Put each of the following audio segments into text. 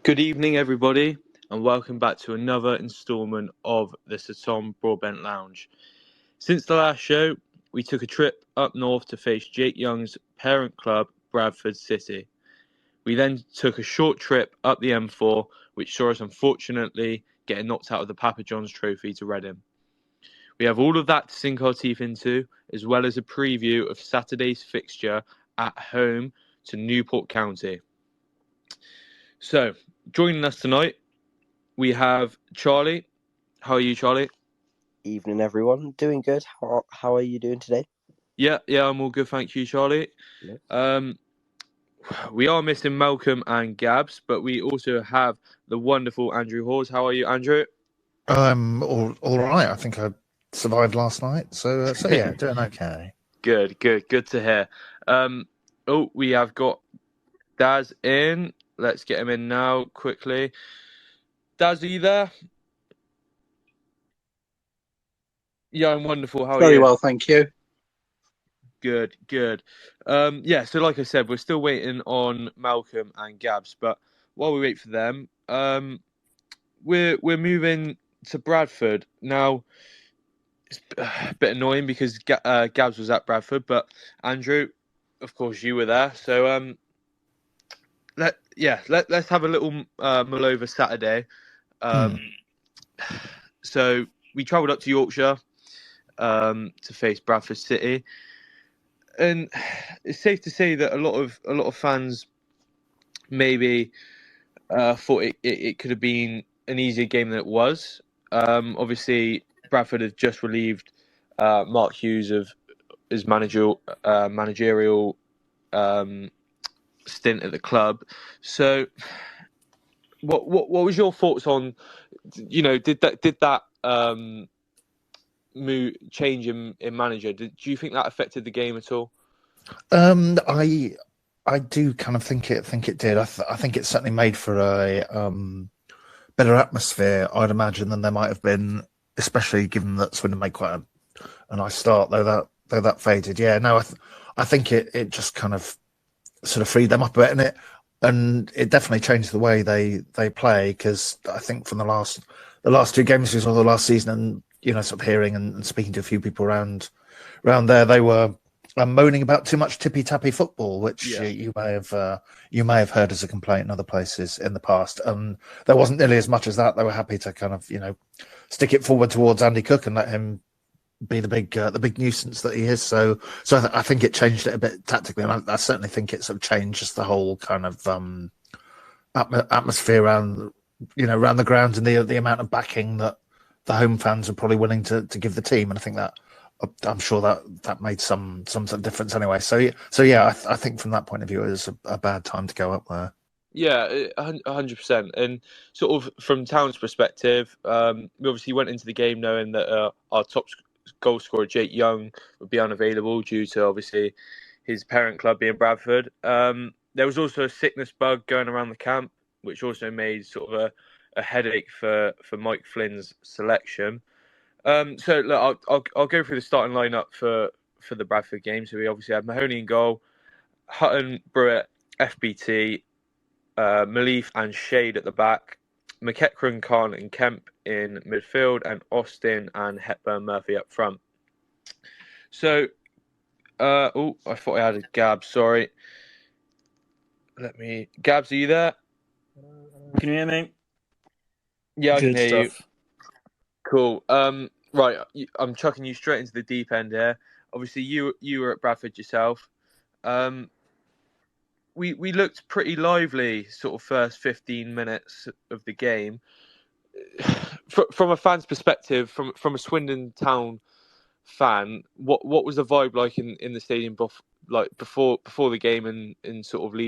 Good evening, everybody, and welcome back to another instalment of the Sir Tom Broadbent Lounge. Since the last show, we took a trip up north to face Jake Young's parent club, Bradford City. We then took a short trip up the M4, which saw us unfortunately getting knocked out of the Papa John's Trophy to Reading. We have all of that to sink our teeth into, as well as a preview of Saturday's fixture at home to Newport County. So, joining us tonight, we have Charlie. How are you, Charlie? Evening, everyone. Doing good. How are you doing today? Yeah, I'm all good, thank you, Charlie. Yeah. We are missing Malcolm and Gabs, but we also have the wonderful Andrew Hawes. How are you, Andrew? I'm all right. I think I survived last night, so yeah, doing okay. Good to hear. We have got Daz in. Let's get him in now, quickly. Daz, are you there? Yeah, I'm wonderful. How are you? Very well, thank you. Good. So like I said, we're still waiting on Malcolm and Gabs, but while we wait for them, we're moving to Bradford. Now, it's a bit annoying because Gabs was at Bradford, but Andrew, of course, you were there. So let's have a little mull over Saturday. So we travelled up to Yorkshire to face Bradford City. And it's safe to say that a lot of fans maybe thought it could have been an easier game than it was. Obviously, Bradford have just relieved Mark Hughes of his managerial stint at the club. So, what was your thoughts on? Did that change in manager? Do you think that affected the game at all? I do kind of think it did. I think it certainly made for a better atmosphere, I'd imagine, than there might have been, especially given that Swindon made quite a nice start, though that faded. Yeah, no, I think it just kind of sort of freed them up a bit, and it definitely changed the way they play, because I think from the last two games we saw the last season, and sort of hearing and speaking to a few people around there, they were moaning about too much tippy-tappy football, which you may have heard as a complaint in other places in the past. And there wasn't nearly as much as that. They were happy to kind of stick it forward towards Andy Cook and let him be the big nuisance that he is. So I think it changed it a bit tactically, and I certainly think it sort of changed just the whole kind of atmosphere around the ground, and the amount of backing that the home fans are probably willing to give the team. And I think that I'm sure that made some sort of difference anyway. So yeah, I think from that point of view, it was a bad time to go up there. Yeah, 100%. And sort of from Town's perspective, we obviously went into the game knowing that our top goal scorer, Jake Young, would be unavailable due to obviously his parent club being Bradford. There was also a sickness bug going around the camp, which also made sort of a headache for Mike Flynn's selection. So look, I'll go through the starting lineup for the Bradford game. So we obviously had Mahoney in goal, Hutton, Brewitt, FBT, Malif and Shade at the back, McEachran, Khan and Kemp in midfield, and Austin and Hepburn Murphy up front. So, I thought I had a Gabs. Sorry. Gabs, are you there? Can you hear me? Yeah, I can hear you. Stuff. Cool. Right, I'm chucking you straight into the deep end here. Obviously, you were at Bradford yourself. We looked pretty lively, sort of first 15 minutes of the game. From a fan's perspective, from a Swindon Town fan, what was the vibe like in the stadium before the game and sort of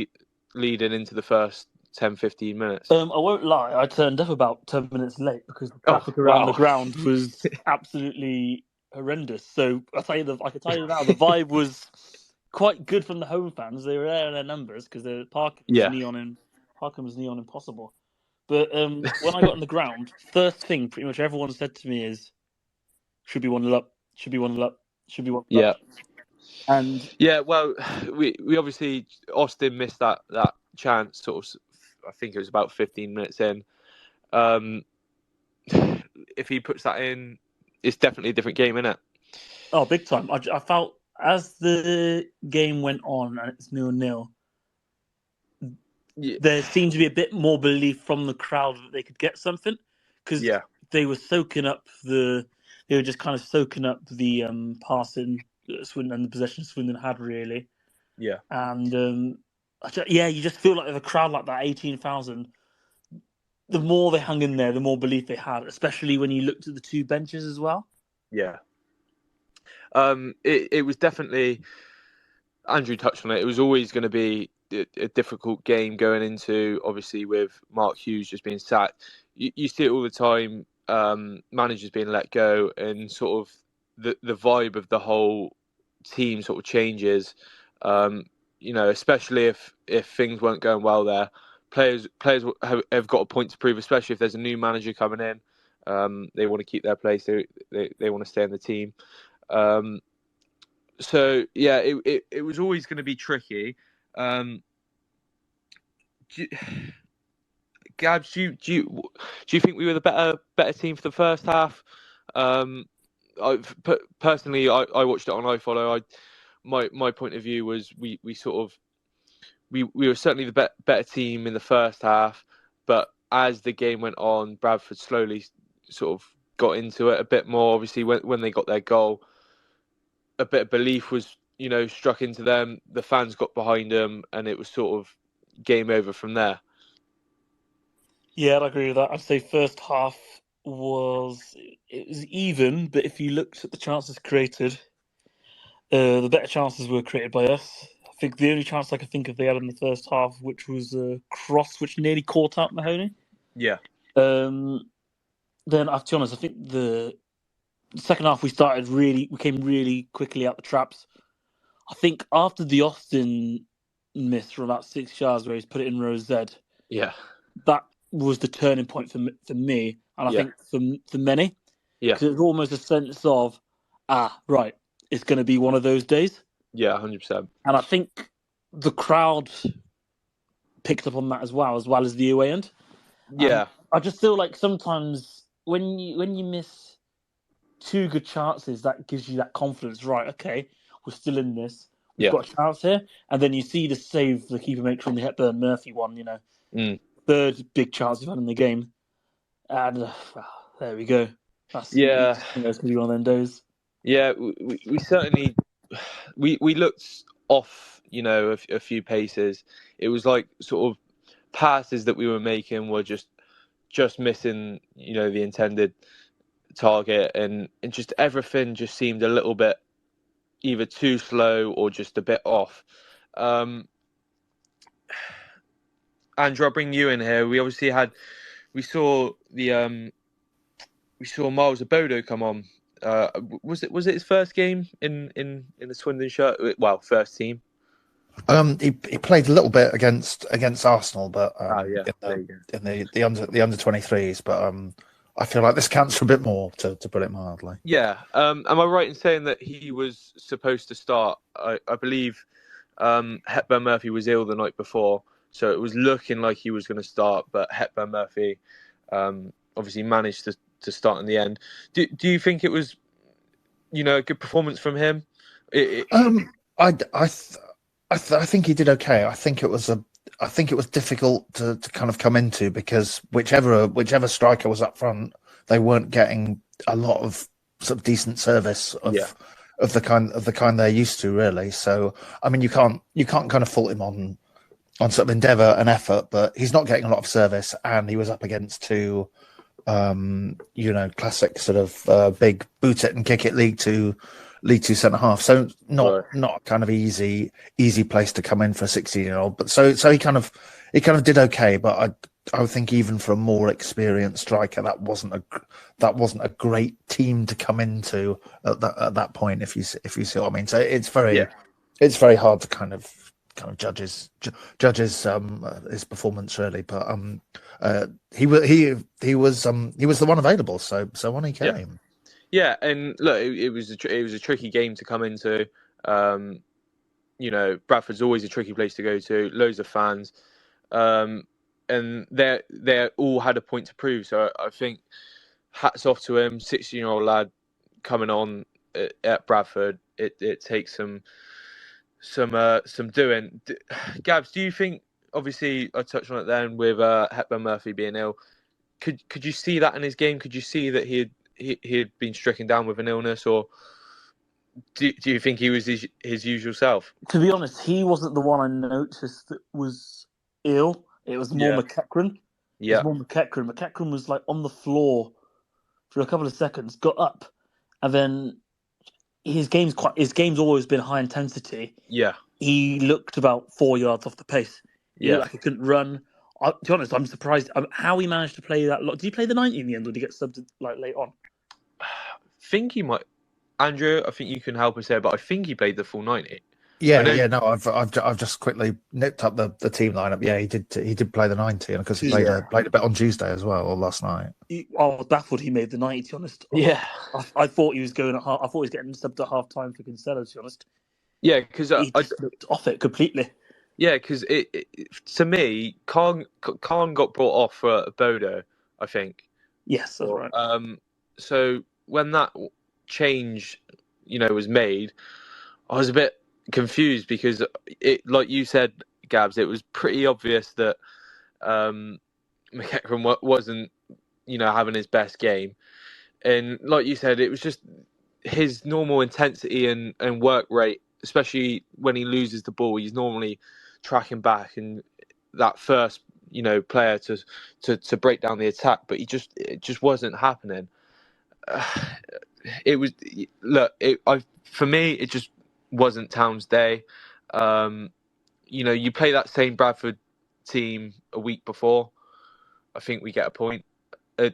leading into the first 10-15 minutes? I won't lie, I turned up about 10 minutes late because the traffic around the ground was absolutely horrendous. So I can tell you now, the vibe was quite good from the home fans. They were there in their numbers because the parking was neon impossible. But when I got on the ground, first thing pretty much everyone said to me is, should be 1-0 up, should be 1-0 up, should be 1-0 up. And yeah, well, we obviously, Austin missed that chance sort of I think it was about 15 minutes in. If he puts that in, it's definitely a different game, isn't it? Oh, big time. I felt as the game went on and it's 0-0, there seemed to be a bit more belief from the crowd that they could get something, because they were they were just kind of soaking up the passing that Swindon and the possession Swindon had, really. Yeah. And you just feel like with a crowd like that, 18,000, the more they hung in there, the more belief they had, especially when you looked at the two benches as well. Yeah. It was definitely, Andrew touched on it, it was always going to be a difficult game going into, obviously, with Mark Hughes just being sacked. You see it all the time, managers being let go, and sort of the vibe of the whole team sort of changes. Especially if things weren't going well there, players have got a point to prove, especially if there's a new manager coming in. They want to keep their place. They want to stay in the team. So yeah, it was always going to be tricky. Gabs, do you think we were the better team for the first half? Personally, I watched it on iFollow. My point of view was we were certainly the better team in the first half, but as the game went on, Bradford slowly sort of got into it a bit more. Obviously, when they got their goal, a bit of belief was struck into them. The fans got behind them, and it was sort of game over from there. Yeah, I agree with that. I'd say first half was even, but if you looked at the chances created, the better chances were created by us. I think the only chance I could think of they had in the first half, which was a cross which nearly caught out Mahoney. Yeah. Then I have to be honest, I think the second half we came really quickly out the traps. I think after the Austin miss from about 6 yards where he's put it in row Z, that was the turning point for me, and I think for many, because it was almost a sense of, right, it's going to be one of those days. Yeah, 100%. And I think the crowd picked up on that as well as the away end. Yeah. I just feel like sometimes when you miss two good chances, that gives you that confidence. Right, okay, we're still in this. We've got a chance here. And then you see the save the keeper makes from the Hepburn Murphy one. Third big chance we've had in the game, and there we go. It's going to be one of them days. Yeah, we certainly we looked off, a few paces. It was like sort of passes that we were making were just missing, the intended target, and just everything just seemed a little bit either too slow or just a bit off. Andrew, I'll bring you in here. We obviously saw Miles Abodo come on. Was it his first game in the Swindon shirt? Well, first team. He played a little bit against Arsenal, but in the under 23s. But I feel like this counts for a bit more, to put it mildly. Yeah. Am I right in saying that he was supposed to start? I believe Hepburn Murphy was ill the night before, so it was looking like he was going to start, but Hepburn Murphy obviously managed to start in the end. Do you think it was, a good performance from him? I think he did okay. I think it was difficult to kind of come into, because whichever striker was up front, they weren't getting a lot of sort of decent service of the kind they're used to, really. So I mean, you can't kind of fault him on sort of endeavour and effort, but he's not getting a lot of service, and he was up against two classic sort of big boot it and kick it League Two centre half. So not kind of easy place to come in for a 16-year-old. But so he kind of did okay. But I would think even for a more experienced striker, that wasn't a great team to come into at that point. If you see what I mean. So it's very hard to kind of judge his performance, really. But he was the one available. So on he came. Yeah, and look, it was a tricky game to come into. Bradford's always a tricky place to go to. Loads of fans. and they all had a point to prove. So I think hats off to him, 16-year-old lad coming on at Bradford. It takes some doing. Gabs, do you think? Obviously, I touched on it then with Hepburn Murphy being ill. Could you see that in his game? Could you see that he had been stricken down with an illness, or do you think he was his usual self? To be honest, he wasn't the one I noticed that was ill. It was more McEachran. Yeah. It was more McEachran. McEachran was like on the floor for a couple of seconds, got up, and then his game's always been high intensity. Yeah. He looked about 4 yards off the pace. He looked like he couldn't run. To be honest, I'm surprised how he managed to play that. Did he play the 90 in the end, or did he get subbed like late on? I think he might. Andrew, I think you can help us here, but I think he played the full 90. Yeah. No, I've just quickly nipped up the team lineup. Yeah, he did play the 90, and because he played a bit on Tuesday as well, or last night. I was baffled he made the 90. To be honest, I thought he was going at half. I thought he was getting subbed at half time for Kinsella. To be honest, yeah, because he just looked off it completely. Yeah, because to me, Khan got brought off for Bodo, I think. Yes, that's right. So when that change, was made, I was a bit confused because like you said, Gabs, it was pretty obvious that McEachran wasn't, having his best game, and like you said, it was just his normal intensity and work rate, especially when he loses the ball. He's normally tracking back and that first player to break down the attack, but it just wasn't happening. For me it just wasn't Town's day. You play that same Bradford team a week before, I think we get a point, at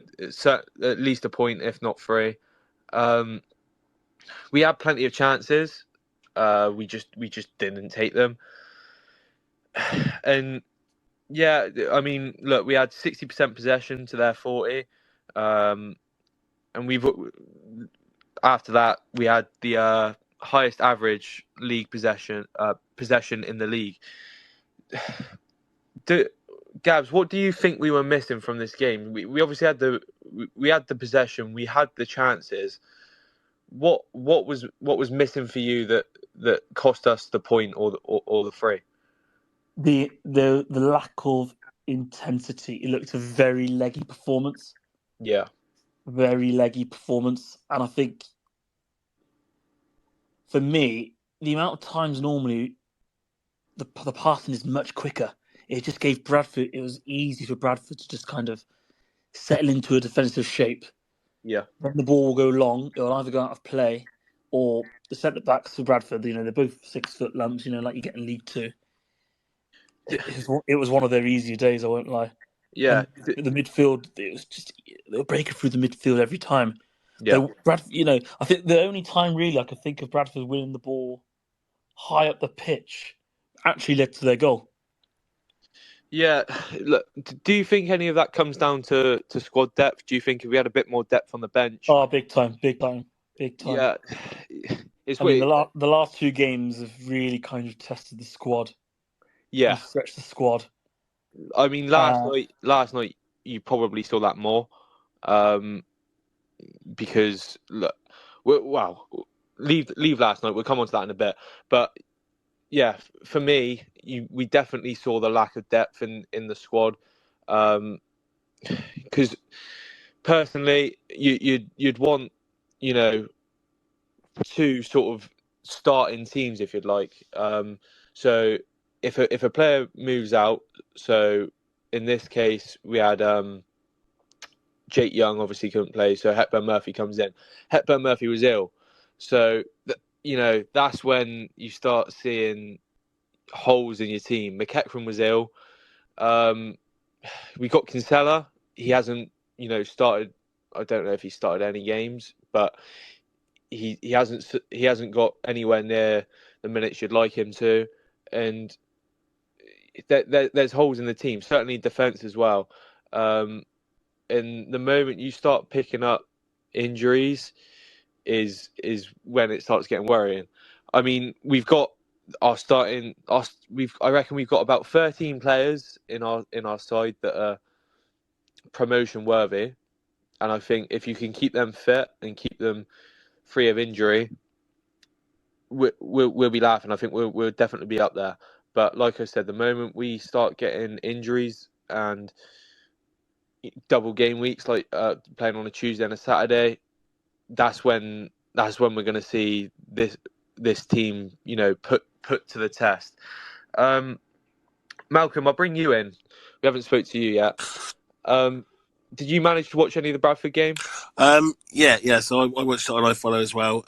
least a point, if not 3. We had plenty of chances, we just didn't take them. And yeah, I mean, look, we had 60% possession to their 40, and after that we had the highest average league possession in the league. Gabs, what do you think we were missing from this game? We obviously had the possession, we had the chances. What was missing for you that cost us the point or the 3? The lack of intensity. It looked a very leggy performance. Yeah. Very leggy performance. And I think, for me, the amount of times normally the passing is much quicker. It just gave Bradford, it was easy for Bradford to just kind of settle into a defensive shape. Yeah. Then the ball will go long. It will either go out of play, or the centre-backs for Bradford, they're both 6-foot lumps, like you get in League 2. It was one of their easier days, I won't lie. Yeah. And the midfield, it was just, they were breaking through the midfield every time. Yeah. Bradford, I think the only time really I could think of Bradford winning the ball high up the pitch actually led to their goal. Yeah. Look, do you think any of that comes down to squad depth? Do you think if we had a bit more depth on the bench? Oh, big time. Yeah. The last 2 games have really kind of tested the squad. Yeah. Stretched the squad. I mean, last night you probably saw that more, because look, leave last night. We'll come on to that in a bit, but yeah, for me, we definitely saw the lack of depth in the squad, because personally, you'd want 2 sort of starting teams, if you'd like. So if a player moves out, so in this case we had Jake Young obviously couldn't play, so Hepburn Murphy comes in. Hepburn Murphy was ill, so that's when you start seeing holes in your team. McEachran was ill. We got Kinsella. He hasn't started. I don't know if he started any games, but he hasn't got anywhere near the minutes you'd like him to, and there's holes in the team, certainly defence as well. And the moment you start picking up injuries is when it starts getting worrying. I mean, we've got I reckon we've got about 13 players in our side that are promotion worthy, and I think if you can keep them fit and keep them free of injury, we'll be laughing. I think we'll definitely be up there. But like I said, the moment we start getting injuries and double game weeks, like playing on a Tuesday and a Saturday, that's when we're going to see this team, put to the test. Malcolm, I'll bring you in. We haven't spoke to you yet. Did you manage to watch any of the Bradford game? Yeah. So I watched it on iFollow as well.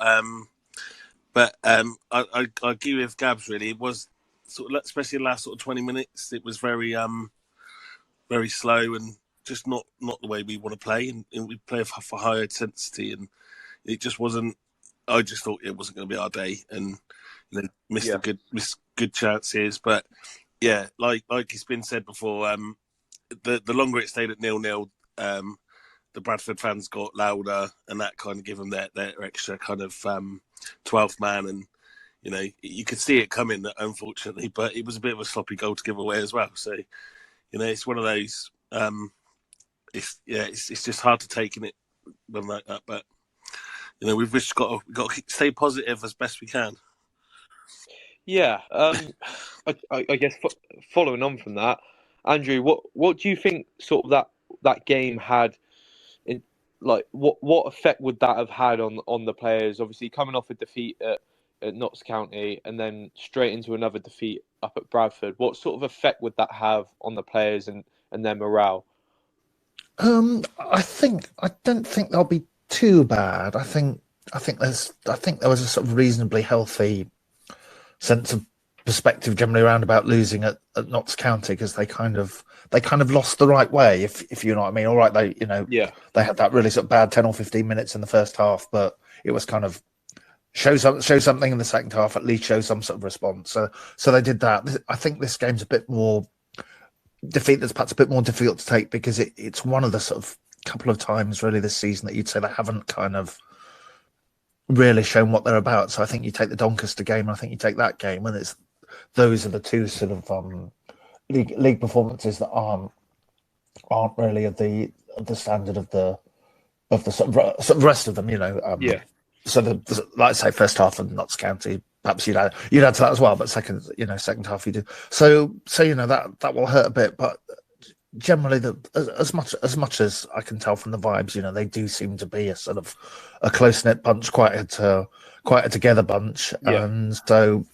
But I agree with Gabs. Really, it was sort of, especially the last sort of 20 minutes. It was very very slow and just not the way we want to play. And we play for higher intensity, and it just wasn't. I just thought it wasn't going to be our day, and missed good chances. But yeah, like it's been said before, the longer it stayed at 0-0, the Bradford fans got louder, and that kind of gave them their extra kind of 12th man, and you could see it coming, unfortunately, but it was a bit of a sloppy goal to give away as well. So it's one of those. It's just hard to take in it when like that, but we've just got to stay positive as best we can. Yeah, I guess following on from that, Andrew, what do you think sort of that game had? What effect would that have had on the players? Obviously, coming off a defeat at Notts County and then straight into another defeat up at Bradford, what sort of effect would that have on the players and their morale? I don't think they'll be too bad. I think there was a sort of reasonably healthy sense of perspective generally around about losing at Notts County, because they kind of lost the right way, if you know what I mean. All right, they had that really sort of bad 10 or 15 minutes in the first half, but it was kind of show something in the second half, at least show some sort of response. So they did that. I think this game's a bit more defeat that's perhaps a bit more difficult to take, because it's one of the sort of couple of times really this season that you'd say they haven't kind of really shown what they're about. So I think you take the Doncaster game, and I think you take that game, and those are the two sort of league performances that aren't really of the standard of the sort of rest of them. So like I say, first half of Notts County, perhaps you'd add to that as well, but second half you do. So that will hurt a bit, but generally, as much as I can tell from the vibes, they do seem to be a sort of a close knit bunch, quite a together bunch, and so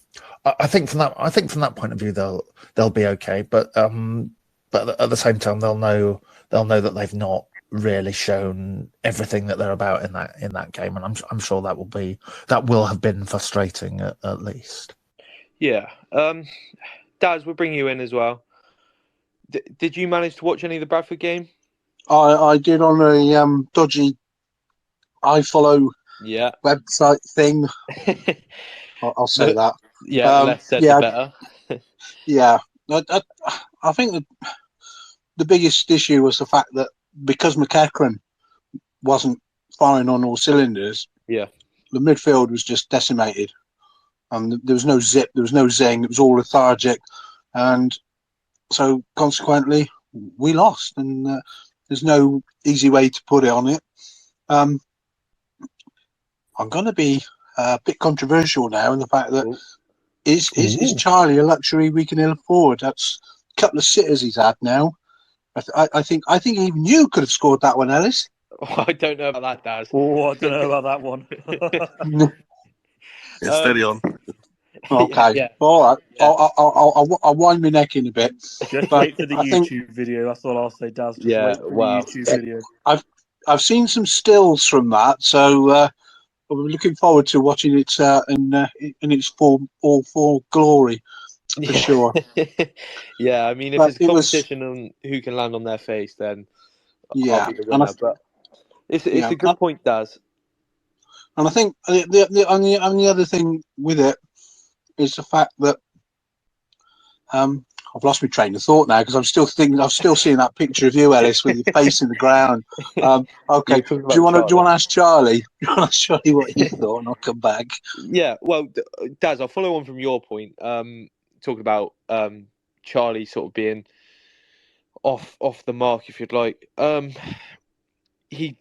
I think from that point of view they'll be okay, but at the same time they'll know that they've not really shown everything that they're about in that game, and I'm sure that will have been frustrating at least. Yeah, Daz, we'll bring you in as well. Did you manage to watch any of the Bradford game? I did on a dodgy iFollow website thing. I'll say that. Yeah, less said the better. Yeah, I think the biggest issue was the fact that because McEachran wasn't firing on all cylinders, the midfield was just decimated, and there was no zip, there was no zing, it was all lethargic, and so consequently we lost, and there's no easy way to put it on it. I'm going to be a bit controversial now in the fact that is Charlie a luxury we can ill afford? That's a couple of sitters he's had now. I think even you could have scored that one, Ellis. Oh, I don't know about that, Daz. Oh, I don't know about that one. Steady on. Okay, yeah. All right. Yeah. I'll wind my neck in a bit. Just wait for the YouTube video. That's all I'll say, Daz. Just wait for the YouTube video. I've seen some stills from that, so I'm looking forward to watching it in its full glory. For sure. Yeah, I mean, if it's a competition on who can land on their face, then I'll be the winner. But it's a good point, Daz. And I think the other thing with it is the fact that I've lost my train of thought now because I'm still seeing that picture of you, Ellis, with your face in the ground. Okay, do you want to ask Charlie? Do you want to ask Charlie what he thought, and I'll come back. Yeah, well, Daz, I'll follow on from your point. Talking about Charlie sort of being off the mark, if you'd like. He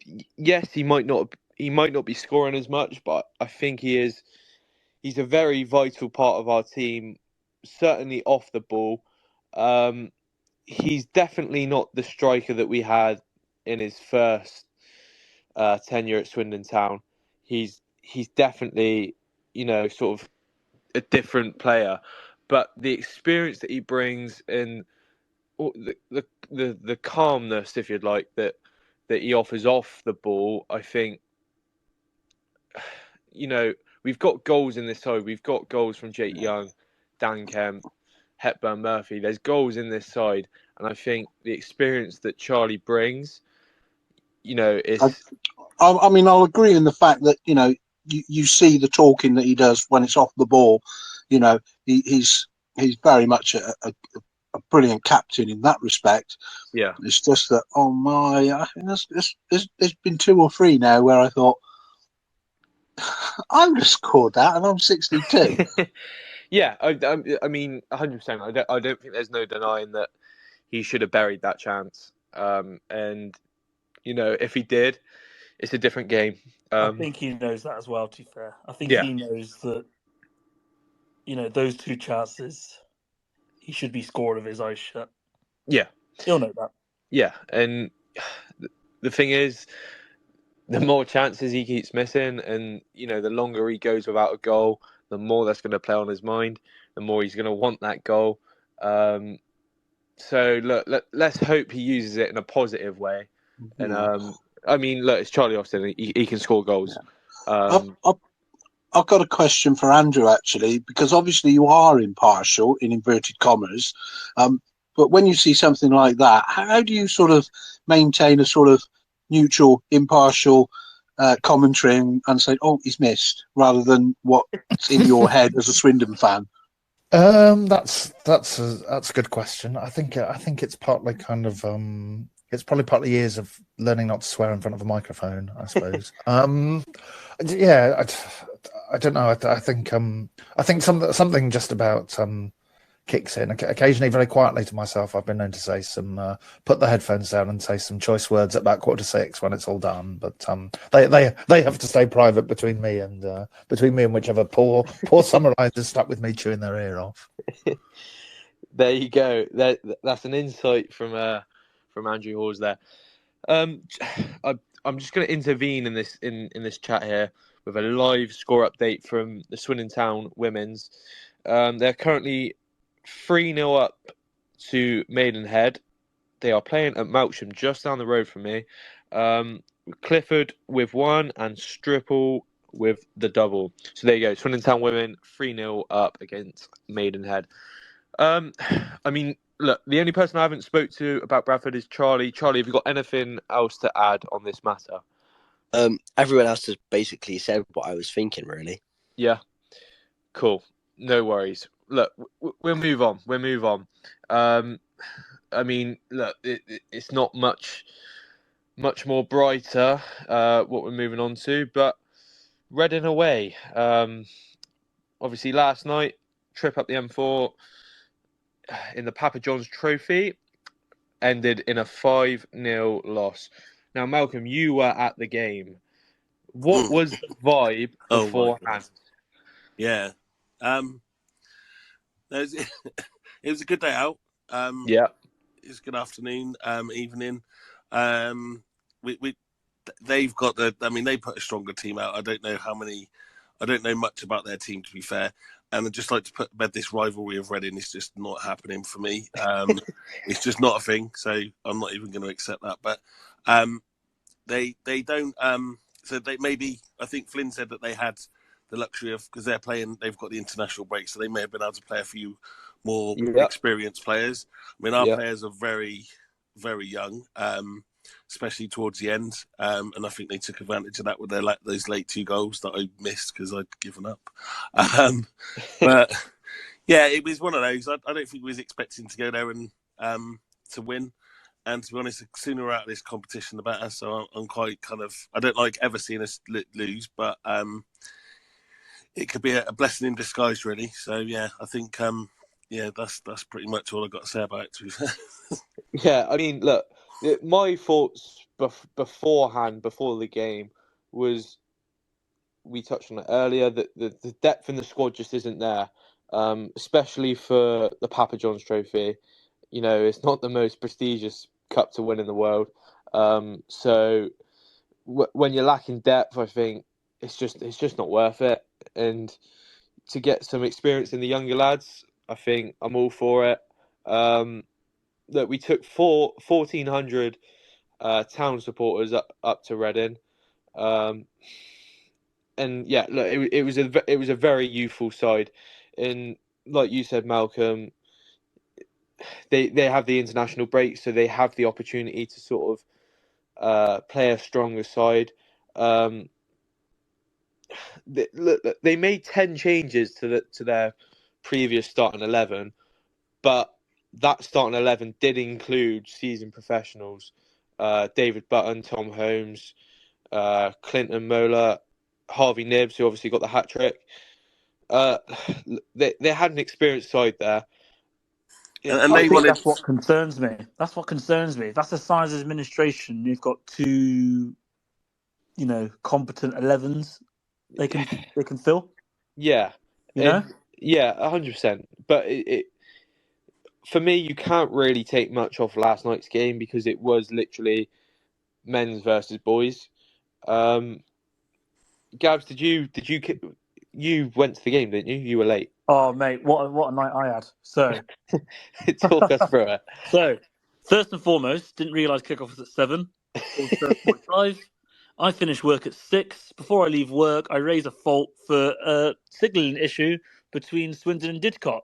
might not be scoring as much, but I think he is. He's a very vital part of our team, certainly off the ball. He's definitely not the striker that we had in his first tenure at Swindon Town. He's definitely, sort of a different player, but the experience that he brings and the calmness, if you'd like, that he offers off the ball, I think, we've got goals in this side. We've got goals from Jake Young, Dan Kemp, Hepburn Murphy. There's goals in this side, and I think the experience that Charlie brings, is. I mean, I'll agree in the fact that you see the talking that he does when it's off the ball. He's very much a brilliant captain in that respect. Yeah, it's just that I think there's been 2 or 3 now where I thought I would have scored that, and I'm 62. Yeah, I mean, 100%. I don't think there's no denying that he should have buried that chance. And if he did, it's a different game. I think he knows that as well. To be fair, I think he knows that. Those 2 chances, he should be scored with his eyes shut. Yeah, he'll know that. Yeah, and the thing is, the more chances he keeps missing, and the longer he goes without a goal, the more that's going to play on his mind. The more he's going to want that goal. So look, let's hope he uses it in a positive way. And I mean, look, it's Charlie Austin. He can score goals. Yeah. I've got a question for Andrew, actually, because obviously you are impartial, in inverted commas. But when you see something like that, how do you sort of maintain a sort of neutral, impartial commentary and say, "Oh, he's missed," rather than what's in your head as a Swindon fan? That's a good question. I think it's partly kind of it's probably partly years of learning not to swear in front of a microphone, I suppose. Yeah, I don't know. I think something just about kicks in. Occasionally, very quietly to myself, I've been known to say put the headphones down and say some choice words at about 5:45 when it's all done. But they have to stay private between me and whichever poor summarisers stuck with me chewing their ear off. There you go. That's an insight from Andrew Hawes there. I'm just going to intervene in this chat here with a live score update from the Swindon Town women's. They're currently 3-0 up to Maidenhead. They are playing at Melksham, just down the road from me. Clifford with 1 and Stripple with the double. So there you go. Swindon Town women 3-0 up against Maidenhead. I mean, look, the only person I haven't spoke to about Bradford is Charlie. Charlie, have you got anything else to add on this matter? Everyone else has basically said what I was thinking, really. Yeah. Cool. No worries. Look, we'll move on. I mean, look, it's not much more brighter what we're moving on to, but Reading away. Obviously, last night, trip up the M4 in the Papa John's Trophy ended in a 5-0 loss. Now, Malcolm, you were at the game. What was the vibe beforehand? Yeah. It was a good day out. Yeah. It was a good afternoon, evening. They've got they put a stronger team out. I don't know much about their team, to be fair. And I'd just like to put to bed this rivalry of Reading is just not happening for me. It's just not a thing, so I'm not even going to accept that. But they don't. So they maybe, I think Flynn said that they had the luxury of, because they've got the international break, so they may have been able to play a few more experienced players. I mean, our players are very, very young, especially towards the end, and I think they took advantage of that with those late 2 goals that I missed because I'd given up. But Yeah, it was one of those. I don't think we was expecting to go there and to win. And to be honest, the sooner we're out of this competition, the better. So I'm quite I don't like ever seeing us lose, but it could be a blessing in disguise, really. So yeah, I think that's pretty much all I've got to say about it. Yeah, I mean, look, my thoughts beforehand, before the game, was, we touched on it earlier, that the depth in the squad just isn't there, especially for the Papa John's Trophy. It's not the most prestigious cup to win in the world. So when you're lacking depth, I think it's just not worth it. And to get some experience in the younger lads, I think I'm all for it. That we took 1,400 town supporters up to Reading. And yeah, look, it was a very youthful side, and like you said, Malcolm, they have the international break, so they have the opportunity to sort of play a stronger side. They made 10 changes to their previous starting 11, but that starting 11 did include seasoned professionals, David Button, Tom Holmes, Clinton Mola, Harvey Nibbs, who obviously got the hat trick. They had an experienced side there. And I think that's what concerns me. That's the size of administration. You've got two, competent 11s. They can fill. Yeah, yeah, 100%. But for me, you can't really take much off last night's game because it was literally men's versus boys. Gabs, did you went to the game, didn't you? You were late. Oh, mate, what a night I had. So talk us through it. So first and foremost, didn't realise kickoff was at 7. It was 7:45. I finish work at 6. Before I leave work, I raise a fault for a signalling issue between Swindon and Didcot.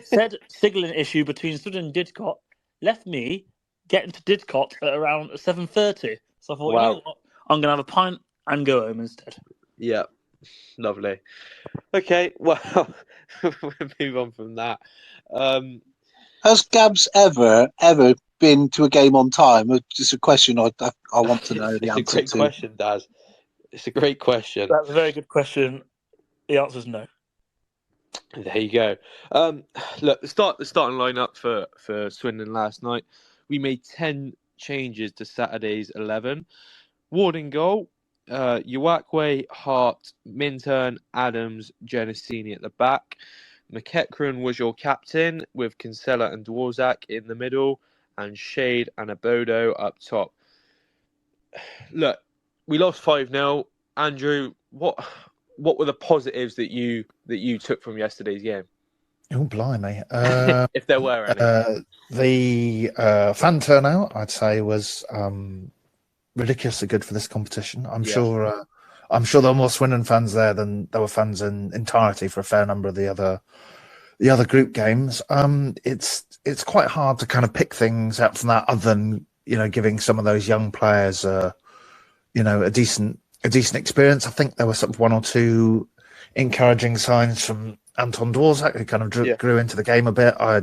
Said signalling issue between Swindon and Didcot left me getting to Didcot at around 7:30. So I thought, you know what? I'm going to have a pint and go home instead. Yeah, lovely. Okay, well, we'll move on from that. Has Gabs ever been to a game on time? Just a question I want to know the answer to. It's a great question, Daz. It's a great question. That's a very good question. The answer is no. There you go. Look, the starting lineup for Swindon last night. We made 10 changes to Saturday's 11. Ward in goal. Uwakwe, Hart, Minturn, Adams, Genesini at the back. McEachran was your captain, with Kinsella and Dworzak in the middle, and Shade and Abodo up top. Look, we lost 5-0. Andrew, what were the positives that you took from yesterday's game? Oh, blimey. If there were any. The fan turnout, I'd say, was ridiculously good for this competition. I'm sure there were more Swindon fans there than there were fans in entirety for a fair number of the other group games. It's quite hard to kind of pick things out from that, other than giving some of those young players a decent experience. I think there were sort of one or two encouraging signs from Anton Dworzak, who kind of grew into the game a bit. I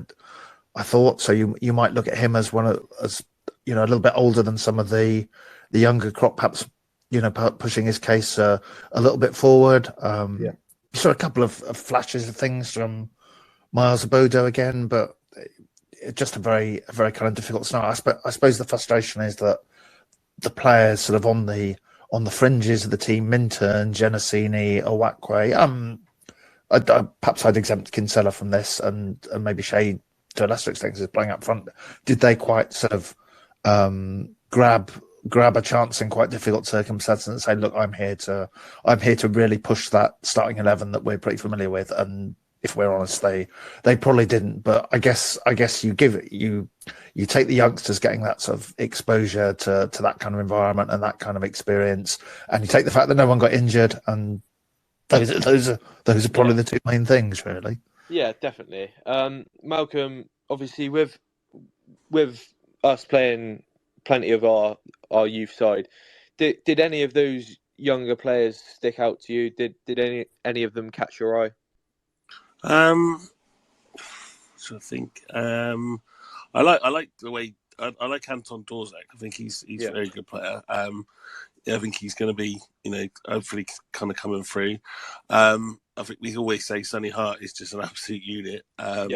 thought so. You might look at him as a little bit older than some of the younger crop, perhaps pushing his case a little bit forward. You saw a couple of flashes of things from Miles Abodo again, but just a very kind of difficult start. I suppose the frustration is that the players sort of on the fringes of the team, Minturn, Genesini, Uwakwe. Perhaps I'd exempt Kinsella from this, and maybe Shade to a lesser extent is playing up front. Did they quite sort of grab a chance in quite difficult circumstances and say, "Look, I'm here to really push that starting 11 that we're pretty familiar with"? And if we're honest, they probably didn't. But I guess you take the youngsters getting that sort of exposure to that kind of environment and that kind of experience, and you take the fact that no one got injured, and those are probably the two main things, really. Yeah, definitely. Malcolm, obviously, with us playing plenty of our youth side, did any of those younger players stick out to you? Did any of them catch your eye? So I think I like the way I like Anton Dorzak. I think he's a very good player. I think he's going to be, hopefully kind of coming through. I think we always say Sonny Hart is just an absolute unit. I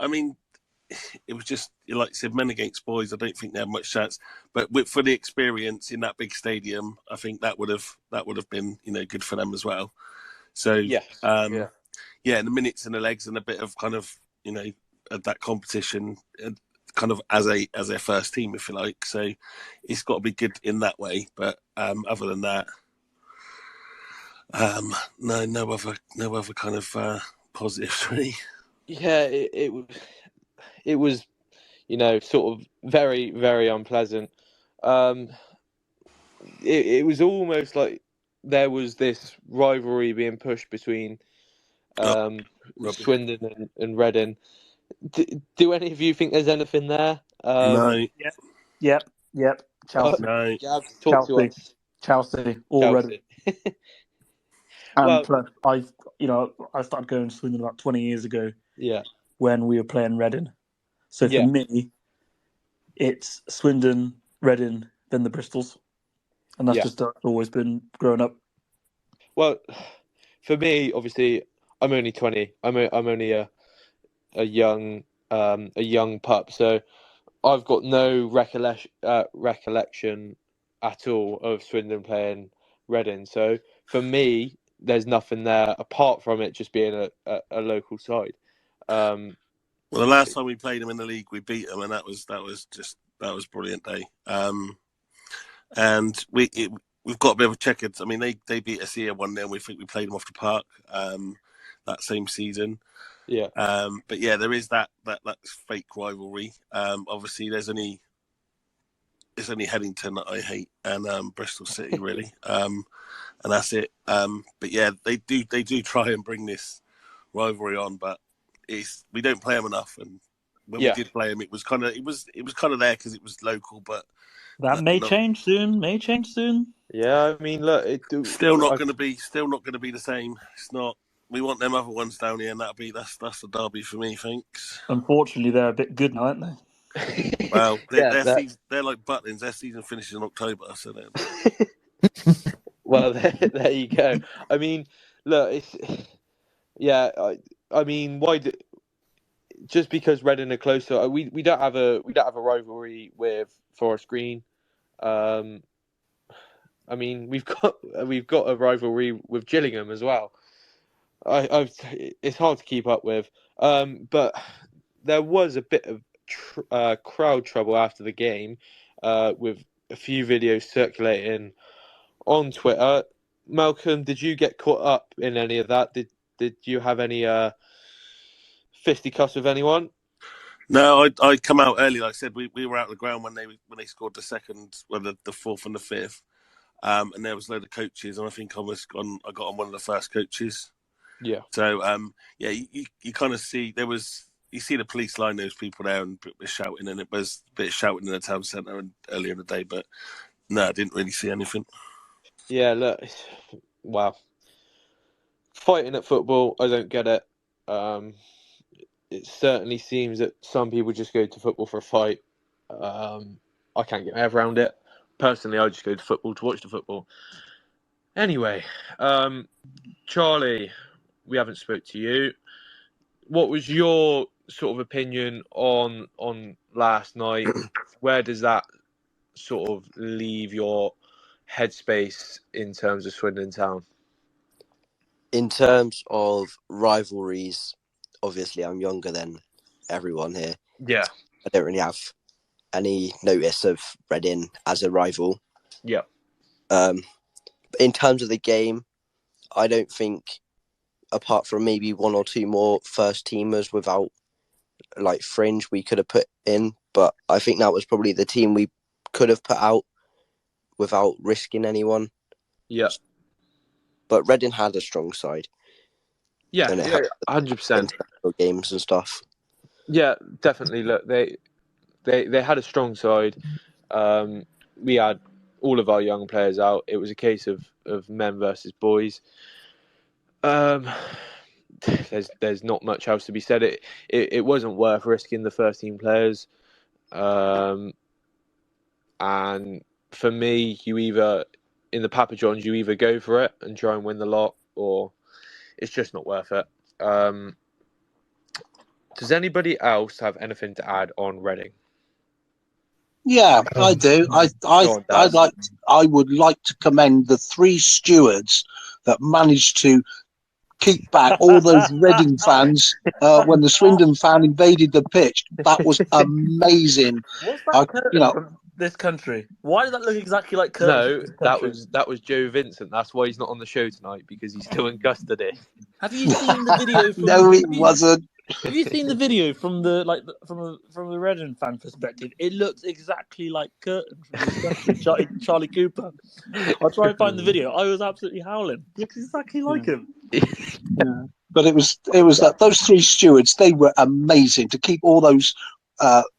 mean, it was just, like you said, men against boys. I don't think they had much chance, but for the experience in that big stadium, I think that would have been, good for them as well. So, the minutes and the legs and a bit of kind of, that competition, kind of as their first team, if you like. So it's got to be good in that way. But other than that, no other kind of positives really. Yeah, it was, sort of very, very unpleasant. It was almost like there was this rivalry being pushed between Swindon and Reading. Do any of you think there's anything there? No. Yep. Chelsea. No. Gabs, talk to us. Chelsea. Already. Well, plus, I started going to Swindon about 20 years ago. Yeah. When we were playing Reading. So for me, it's Swindon, Reading, then the Bristols, and that's just always been growing up. Well, for me, obviously, I'm only 20. I'm only a young pup, so I've got no recollection at all of Swindon playing Reading. So for me, there's nothing there apart from it just being a local side. Well, the last time we played them in the league, we beat them, and that was brilliant day. And we've got a bit of a checkered. I mean, they beat us here 1-0. We think we played them off the park that same season. Yeah. But yeah, there is that fake rivalry. Obviously, it's only Headington that I hate, and Bristol City really, and that's it. But yeah, they do try and bring this rivalry on, but we don't play them enough. And when we did play them, it was kind of there because it was local, but that may change soon. Yeah, I mean, look, still not going to be the same. It's not. We want them other ones down here, and that's the derby for me. Thanks. Unfortunately, they're a bit good now, aren't they? Well, they're like Butlins. Their season finishes in October, so then. Well, there you go. I mean, look, I mean, why? Just because Reading are closer, we don't have a rivalry with Forest Green. I mean, we've got a rivalry with Gillingham as well. It's hard to keep up with. But there was a bit of crowd trouble after the game, with a few videos circulating on Twitter. Malcolm, did you get caught up in any of that? Did you have any fisticuffs with anyone? No, I come out early. Like I said, we were out of the ground when they scored the second, the fourth and the fifth, and there was a load of coaches, and I think I got on one of the first coaches. Yeah. So you kind of see you see the police line those people there and shouting, and it was a bit of shouting in the town centre earlier in the day, but no, I didn't really see anything. Yeah, look, wow. Fighting at football, I don't get it. It certainly seems that some people just go to football for a fight. I can't get my head around it. Personally, I just go to football to watch the football. Anyway, Charlie, we haven't spoke to you. What was your sort of opinion on last night? Where does that sort of leave your headspace in terms of Swindon Town? In terms of rivalries, obviously I'm younger than everyone here. Yeah. I don't really have any notice of Reading as a rival. Yeah. In terms of the game, I don't think, apart from maybe one or two more first teamers without like fringe we could have put in, but I think that was probably the team we could have put out without risking anyone. Yeah. But Reading had a strong side. Yeah, 100%. Games and stuff. Yeah, definitely. Look, they had a strong side. We had all of our young players out. It was a case of men versus boys. there's not much else to be said. It wasn't worth risking the first team players, and for me, you either in the Papa John's you either go for it and try and win the lot, or it's just not worth it. Does anybody else have anything to add on Reading? Yeah, I do. I would like to commend the 3 stewards that managed to keep back all those Reading fans when the Swindon fan invaded the pitch. That was amazing. What's that curtain from this country? Why does that look exactly like curtain? No, that was Joe Vincent. That's why he's not on the show tonight, because he's still in custody. Have you seen the video? No, it wasn't. Have you seen the video from the from the Reading fan perspective? It looks exactly like curtain from this country. Charlie Cooper. I'll try and find the video. I was absolutely howling. It looks exactly like him. Yeah. But it was that those 3 stewards, they were amazing to keep all those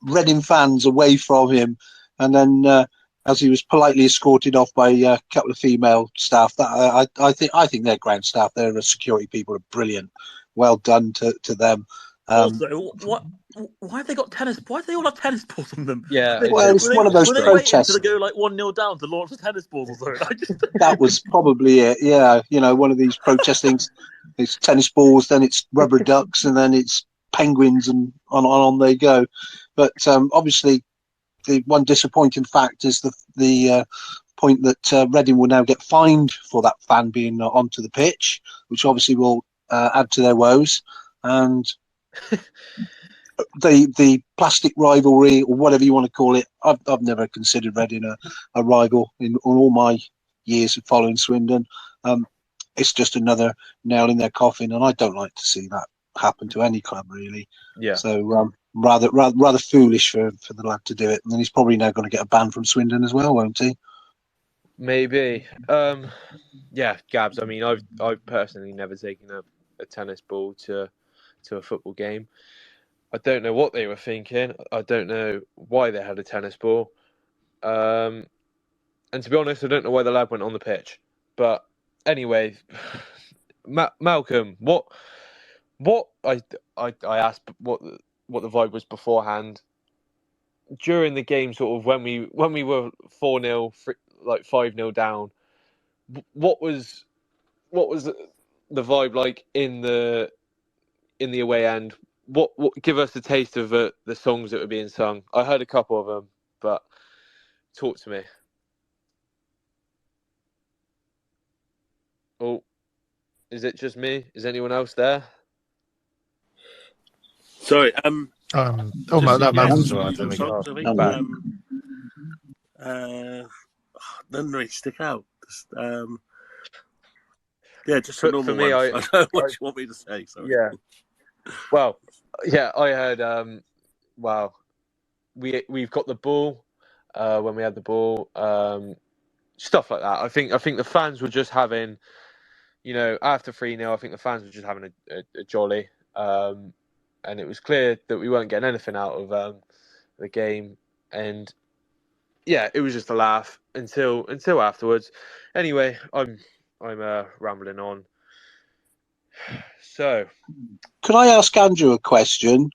Reading fans away from him, and then as he was politely escorted off by a couple of female staff, that I think their ground staff, their security people, are brilliant. Well done to them. Also, why have they got tennis? Why do they all have tennis balls on them? Yeah, it's one of those protests. To go like 1-0 down to launch the tennis balls or something. That was probably it. Yeah, one of these protesting. It's tennis balls, then it's rubber ducks, and then it's penguins, and on they go. But obviously, the one disappointing fact is the point that Reading will now get fined for that fan being onto the pitch, which obviously will add to their woes. And the plastic rivalry, or whatever you want to call it, I've never considered Reading a rival in all my years of following Swindon. It's just another nail in their coffin, and I don't like to see that happen to any club, really. Yeah. So rather foolish for the lad to do it, and then he's probably now going to get a ban from Swindon as well, won't he? Maybe. Yeah, Gabs. I mean, I've personally never taken a tennis ball to a football game. I don't know what they were thinking. I don't know why they had a tennis ball. And to be honest, I don't know why the lad went on the pitch. But anyway, Malcolm, what I asked what the vibe was beforehand during the game, sort of when we were 4-0, like 5-0 down. What was the vibe like in the away end? What give us a taste of the songs that were being sung? I heard a couple of them, but talk to me. Oh, is it just me? Is anyone else there? Sorry. That matters, right? None really stick out. Just for normal me, ones. I don't know what you want me to say. Sorry. Yeah. Well, yeah, I heard. Wow, we've got the ball. When we had the ball, stuff like that. I think the fans were just having, after 3-0, I think the fans were just having a jolly. And it was clear that we weren't getting anything out of the game, and yeah, it was just a laugh until afterwards. Anyway, I'm rambling on. So, can I ask Andrew a question?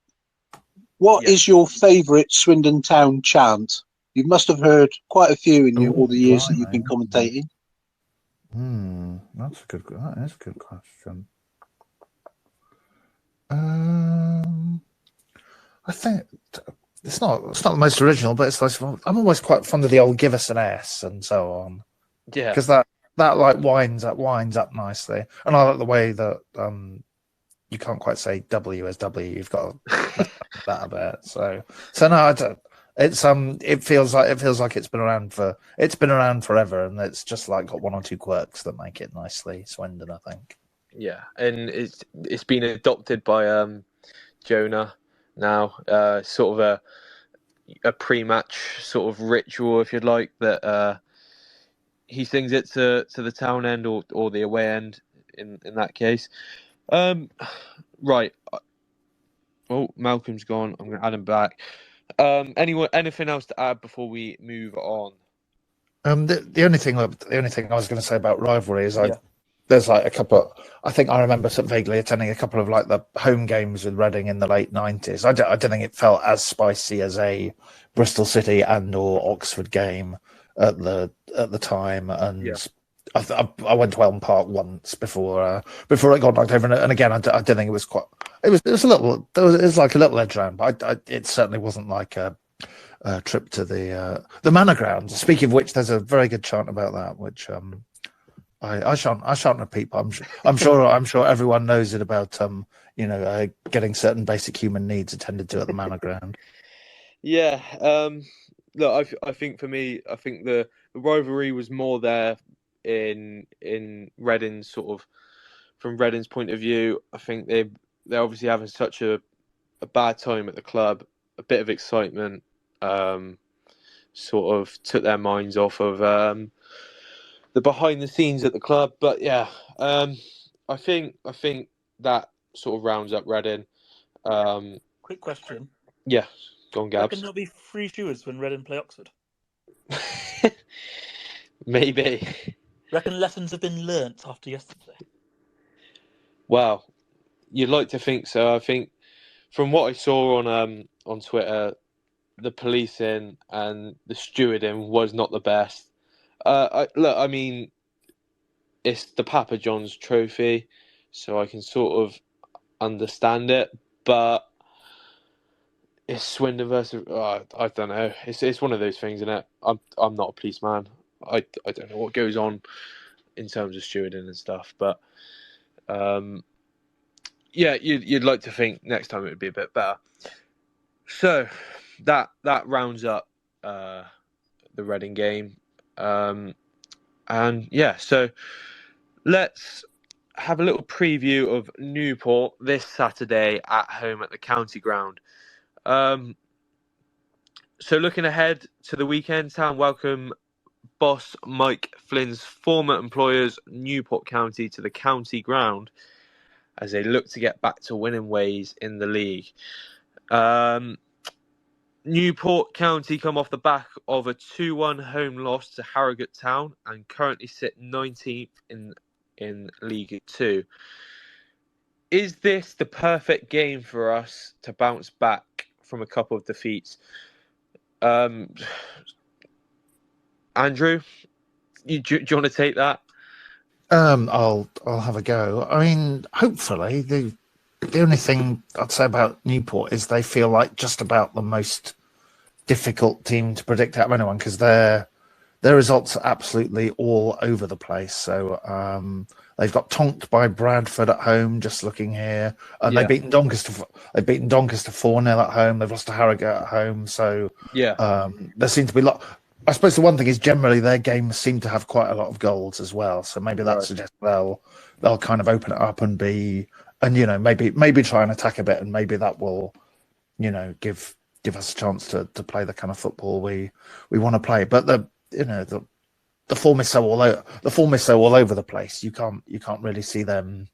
What is your favourite Swindon Town chant? You must have heard quite a few in all the years that you've been commentating. That is a good question. I think it's not the most original, but it's like, I'm always quite fond of the old "Give Us an S" and so on. Yeah, because that like winds up nicely, and I like the way that you can't quite say W as W. You've got to that a bit. So no, I don't. It's it feels like it's been around forever, and it's just like got one or two quirks that make it nicely Swindon, I think. Yeah, and it's been adopted by Jonah now, sort of a pre-match sort of ritual, if you'd like, that he sings it to the town end or the away end in that case. Right. Oh, Malcolm's gone. I'm going to add him back. Anything else to add before we move on? The only thing I was going to say about rivalry is I there's like a couple. I think I remember vaguely attending a couple of like the home games with Reading in the late 90s. I don't think it felt as spicy as a Bristol City and or Oxford game at the time. And I went to Elm Park once before it got knocked over. And again, I don't think it was quite. It was a little. It was like a little edge round, but it certainly wasn't like a trip to the Manor Grounds. Speaking of which, there's a very good chant about that, which I shan't repeat. But I'm sure everyone knows it about getting certain basic human needs attended to at the Manor Ground. Yeah. Look, I think for me, I think the rivalry was more there in Reading, sort of from Reading's point of view. I think they're obviously having such a bad time at the club. A bit of excitement sort of took their minds off of the behind the scenes at the club. But yeah, I think that sort of rounds up Reading. Quick question. Yeah, go on, Gabs. Reckon there'll be free stewards when Reading play Oxford? Maybe. Reckon lessons have been learnt after yesterday? Well, you'd like to think so. I think from what I saw on Twitter, the policing and the stewarding was not the best. I mean, it's the Papa John's trophy, so I can sort of understand it, but it's Swindon versus. I don't know. It's one of those things, isn't it? I'm not a policeman. I don't know what goes on in terms of stewarding and stuff, but yeah, you'd like to think next time it would be a bit better. So that rounds up the Reading game, and yeah, so let's have a little preview of Newport this Saturday at home at the County Ground. So looking ahead to the weekend, Town welcome boss Mike Flynn's former employers Newport County to the County Ground as they look to get back to winning ways in the league. Newport County come off the back of a 2-1 home loss to Harrogate Town and currently sit 19th in League 2. Is this the perfect game for us to bounce back from a couple of defeats? Andrew, do you want to take that? I'll have a go. I mean, hopefully the only thing I'd say about Newport is they feel like just about the most difficult team to predict out of anyone because their results are absolutely all over the place. So they've got tonked by Bradford at home. Just looking here, and they've beaten Doncaster 4-0 at home. They've lost to Harrogate at home. So there seems to be a lot. I suppose the one thing is generally their games seem to have quite a lot of goals as well. So maybe that suggests they'll kind of open it up and maybe try and attack a bit, and maybe that will give us a chance to play the kind of football we want to play. But the form is so all over the place. You can't really see them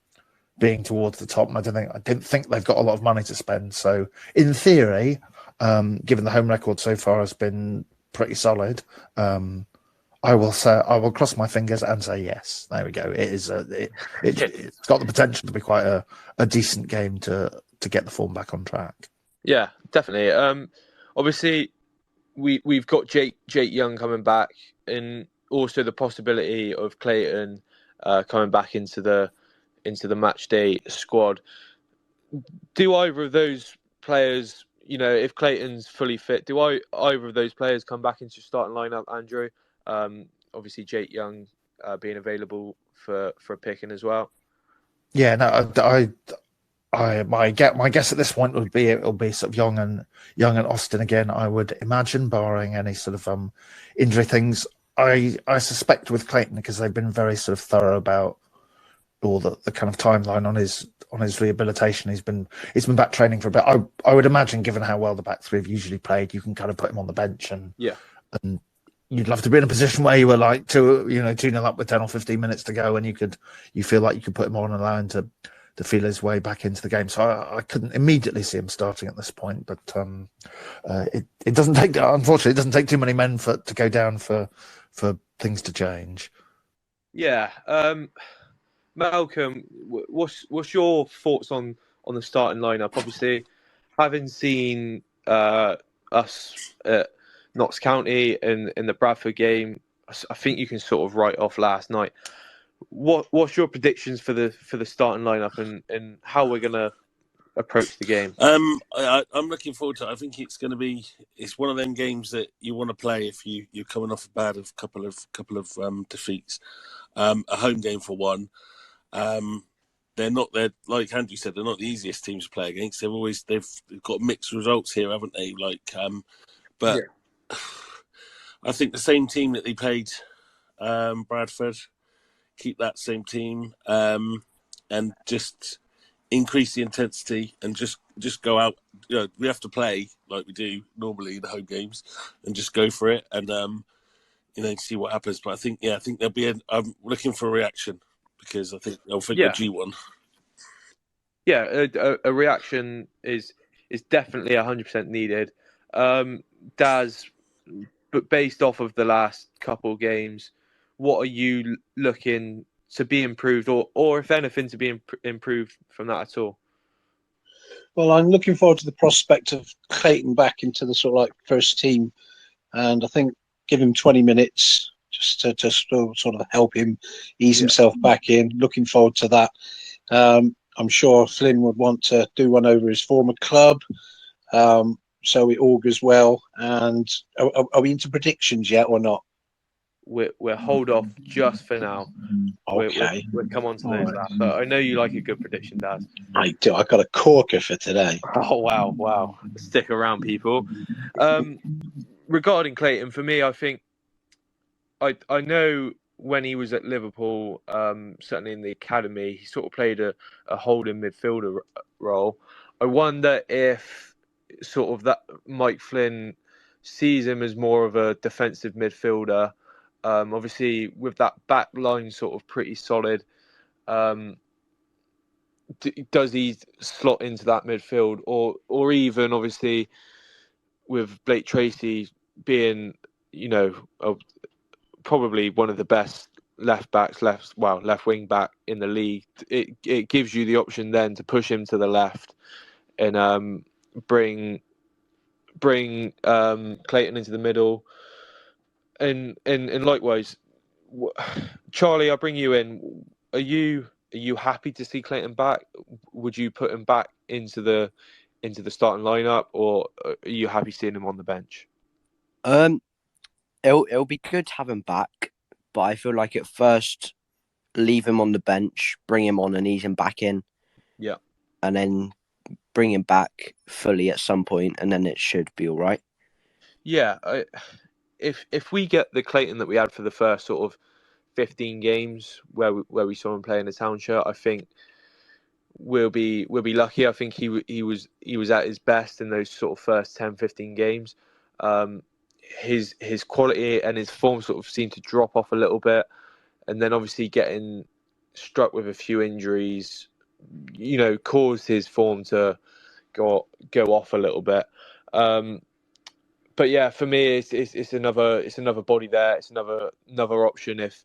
being towards the top. And I didn't think they've got a lot of money to spend. So in theory, given the home record so far has been pretty solid, I will cross my fingers and say yes. There we go. It is it's got the potential to be quite a decent game to get the form back on track. Yeah, definitely. Obviously, we've got Jake Young coming back, and also the possibility of Clayton coming back into the match day squad. Do either of those players, if Clayton's fully fit, do either of those players come back into your starting lineup, Andrew? Obviously, Jake Young being available for a picking as well. Yeah, no, my guess at this point would be it'll be sort of Young and Austin again. I would imagine, barring any sort of injury things. I suspect with Clayton, because they've been very sort of thorough about all the kind of timeline on his rehabilitation. He's been back training for a bit. I would imagine, given how well the back three have usually played, you can kind of put him on the bench and you'd love to be in a position where you were like 2-0 up with 10 or 15 minutes to go, and you feel like you could put him on and allow him to feel his way back into the game. So I couldn't immediately see him starting at this point, but it doesn't take, unfortunately, it doesn't take too many men to go down for things to change. Yeah. Malcolm, what's your thoughts on the starting lineup? Obviously, having seen us at Notts County in the Bradford game, I think you can sort of write off last night. What's your predictions for the starting lineup and how we're gonna approach the game? I'm looking forward to it. I think it's going to be. It's one of them games that you want to play if you're coming off a bad of couple of defeats. A home game for one. They're like Andrew said, they're not the easiest teams to play against. They've got mixed results here, haven't they? But yeah. I think the same team that they played Bradford, keep that same team, and just increase the intensity and just go out. We have to play like we do normally in the home games, and just go for it and see what happens. But I think there'll be. I'm looking for a reaction because I think they'll think the G1. Yeah, a reaction is definitely 100% needed. Daz, but based off of the last couple of games, what are you looking to be improved, or if anything, to be improved from that at all? Well, I'm looking forward to the prospect of Clayton back into the sort of like first team, and I think give him 20 minutes just to sort of help him ease himself back in. Looking forward to that. I'm sure Flynn would want to do one over his former club, so it augurs well. And are we into predictions yet or not? We're hold off just for now. Okay. We'll come on to those that. But I know you like a good prediction, Daz. I do. I got a corker for today. Oh wow! Stick around, people. Regarding Clayton, for me, I think I know when he was at Liverpool, certainly in the academy, he sort of played a holding midfielder role. I wonder if sort of that Mike Flynn sees him as more of a defensive midfielder. Obviously, with that back line sort of pretty solid, does he slot into that midfield, or even obviously with Blake Tracy being, probably one of the best left wing back in the league, it gives you the option then to push him to the left and bring Clayton into the middle, and likewise, Charlie, I'll bring you in. Are you happy to see Clayton back? Would you put him back into the starting lineup, or are you happy seeing him on the bench? It'll be good to have him back, but I feel like at first leave him on the bench, bring him on and ease him back in. Yeah. And then bring him back fully at some point, and then it should be all right. Yeah. If we get the Clayton that we had for the first sort of 15 games where we saw him play in the town shirt, I think we'll be lucky. I think he was at his best in those sort of first 10-15 games. His quality and his form sort of seemed to drop off a little bit, and then obviously getting struck with a few injuries, caused his form to go off a little bit. But yeah, for me, it's another body there. It's another option if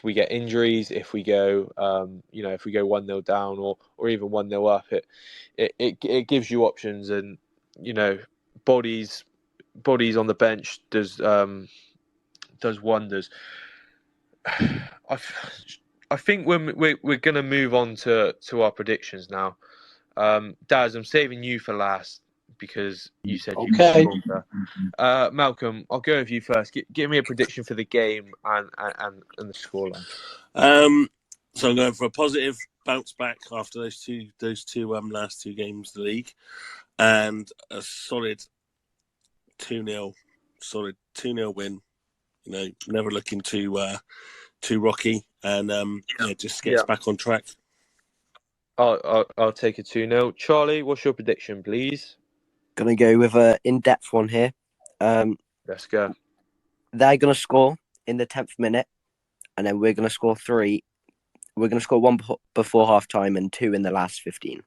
we get injuries, if we go 1-0 down or even 1-0 up, it gives you options, and bodies on the bench does wonders. I think we're going to move on to our predictions now. Daz, I'm saving you for last because you said you could. Malcolm, I'll go with you first. Give me a prediction for the game and the scoreline. So I'm going for a positive bounce back after those two last two games of the league, and a solid 2-0 win. Never looking too rocky, and just gets back on track. I'll take a 2-0. Charlie, what's your prediction, please? Gonna go with an in-depth one here. Let's go. They're gonna score in the 10th minute, and then we're gonna score 3. We're gonna score 1 before half time and 2 in the last 15.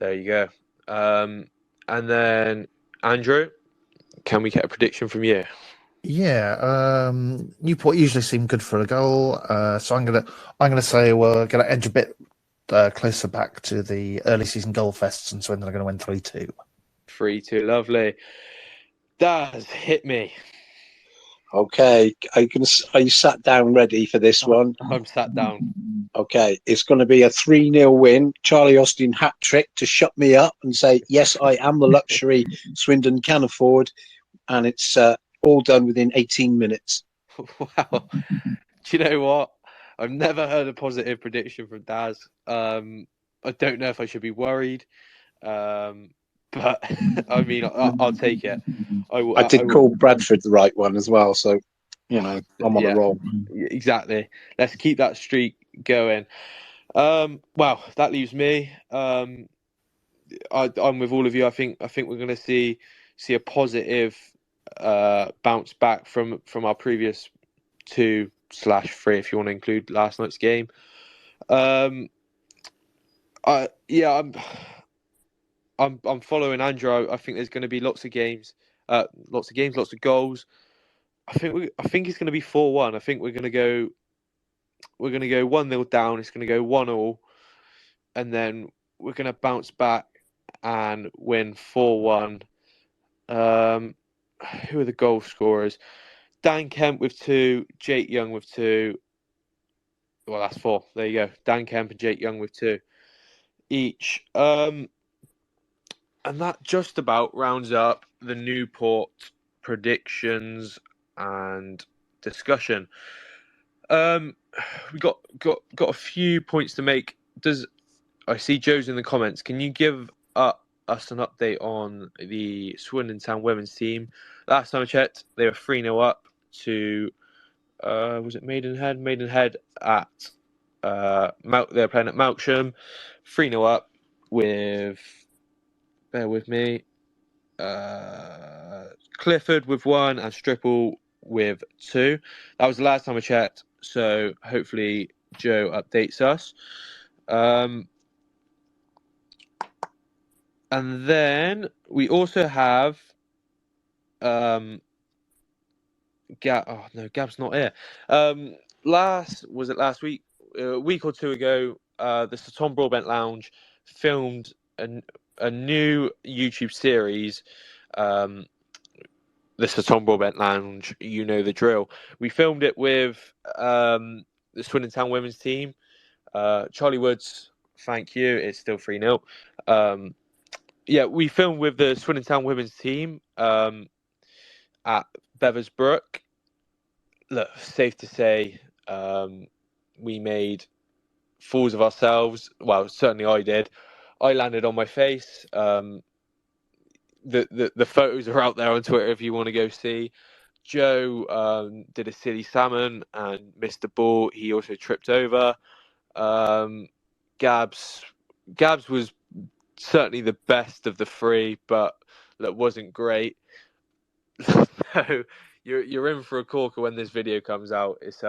There you go. And then Andrew, can we get a prediction from you? Yeah, Newport usually seem good for a goal, so I'm gonna say we're gonna edge a bit closer back to the early season goal fests, and Swindon are going to win 3-2. 3-2, lovely. Daz, hit me. Okay, are you sat down ready for this one? I'm sat down. Okay, it's going to be a 3-0 win. Charlie Austin hat trick to shut me up and say, yes, I am the luxury Swindon can afford. And it's all done within 18 minutes. Wow. Do you know what? I've never heard a positive prediction from Daz. I don't know if I should be worried. But I mean, I'll take it. I did call Bradford the right one as well, so I'm on a roll. Exactly. Let's keep that streak going. Wow, that leaves me. I'm with all of you. I think we're going to see a positive bounce back from our previous 2/3, if you want to include last night's game. I'm following Andrew. I think there's going to be lots of goals. I think it's going to be 4-1. I think we're going to go 1-0 down. It's going to go 1-1, and then we're going to bounce back and win 4-1. Who are the goal scorers? Dan Kemp with 2, Jake Young with 2. Well, that's 4. There you go. Dan Kemp and Jake Young with 2 each. And that just about rounds up the Newport predictions and discussion. We got a few points to make. I see Joe's in the comments? Can you give us an update on the Swindon Town women's team? Last time I checked, they were 3-0 up to was it Maidenhead? Maidenhead at they're playing at Melksham, 3-0 up with. Bear with me. Clifford with 1 and Stripple with 2. That was the last time I checked, so hopefully Joe updates us. And then we also have Gab's not here. Last week? A week or two ago, the Sir Tom Broadbent Lounge filmed a new YouTube series, the Sir Tom Broadbent Lounge, you know the drill. We filmed it with the Swindon Town women's team. Charlie Woods, thank you. It's still 3-0. We filmed with the Swindon Town women's team at Bevis Brook. Look, safe to say, we made fools of ourselves. Well, certainly I did. I landed on my face. The photos are out there on Twitter if you want to go see. Joe did a silly salmon and missed the ball. He also tripped over. Gabs was certainly the best of the 3, but that wasn't great. So you're in for a corker when this video comes out. It's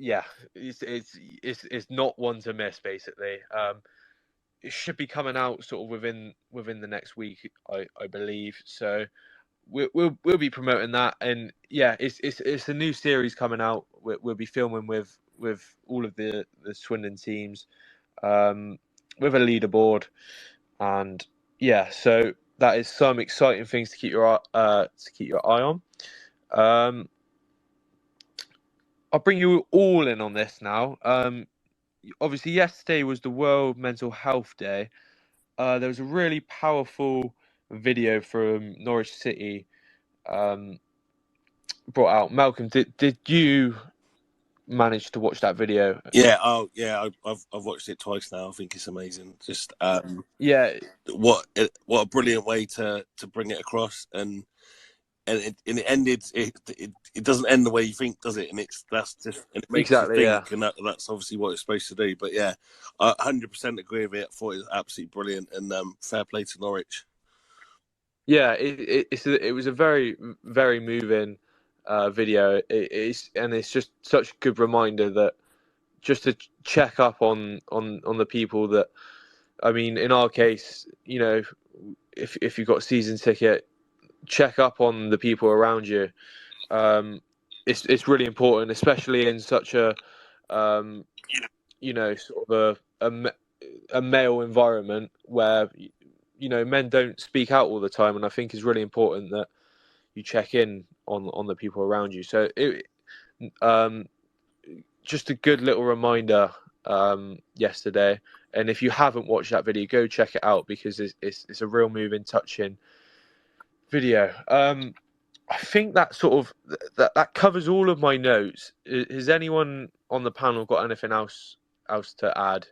it's not one to miss, basically. It should be coming out sort of within the next week, I believe. So we'll be promoting that, and it's a new series coming out. We'll be filming with all of the Swindon teams, with a leaderboard, and so that is some exciting things to keep your eye on. I'll bring you all in on this now. Obviously, yesterday was the World Mental Health Day. There was a really powerful video from Norwich City brought out. Malcolm, did you manage to watch that video? Yeah, I've watched it twice now. I think it's amazing. Just what a brilliant way to bring it across, and it ended. It doesn't end the way you think, does it? And it makes you think, and that's obviously what it's supposed to do. But yeah, I 100% agree with it. I thought it was absolutely brilliant, and fair play to Norwich. Yeah, it was a very, very moving video. It's just such a good reminder that just to check up on the people that, I mean, in our case, if you've got a season ticket, check up on the people around you. It's really important, especially in such a sort of a male environment where men don't speak out all the time, and I think it's really important that you check in on the people around you. So just a good little reminder yesterday. And if you haven't watched that video, go check it out, because it's a real moving, touching video. I think that sort of that covers all of my notes. Has anyone on the panel got anything else to add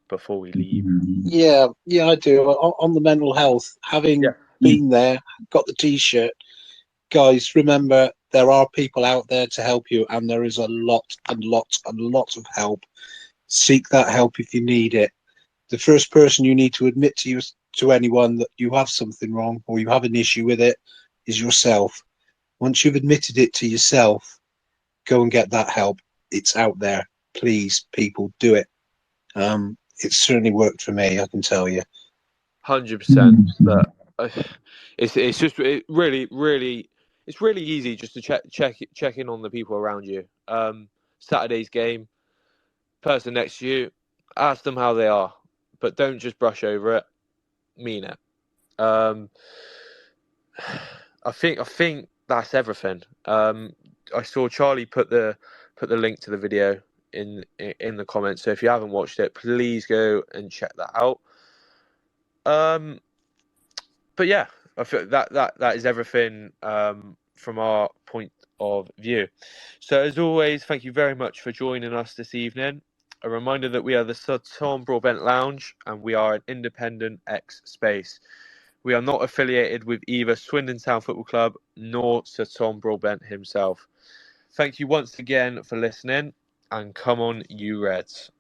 before we leave? Yeah, I do. On the mental health, having been there, got the T-shirt, guys, remember there are people out there to help you, and there is a lot and lots and lots of help. Seek that help if you need it. The first person you need to admit to anyone that you have something wrong or you have an issue with it is yourself. Once you've admitted it to yourself, go and get that help. It's out there. Please, people, do it. It certainly worked for me, I can tell you. 100%. But it's just really it's really easy just to check in on the people around you. Saturday's game, person next to you, ask them how they are, but don't just brush over it. Mean it. I think that's everything. I saw Charlie put the link to the video in the comments, so if you haven't watched it, please go and check that out. But yeah, I feel that is everything from our point of view. So as always, thank you very much for joining us this evening. A reminder that we are the Sir Tom Broadbent Lounge, and we are an independent X space. We are not affiliated with either Swindon Town Football Club nor Sir Tom Broadbent himself. Thank you once again for listening, and come on, you Reds.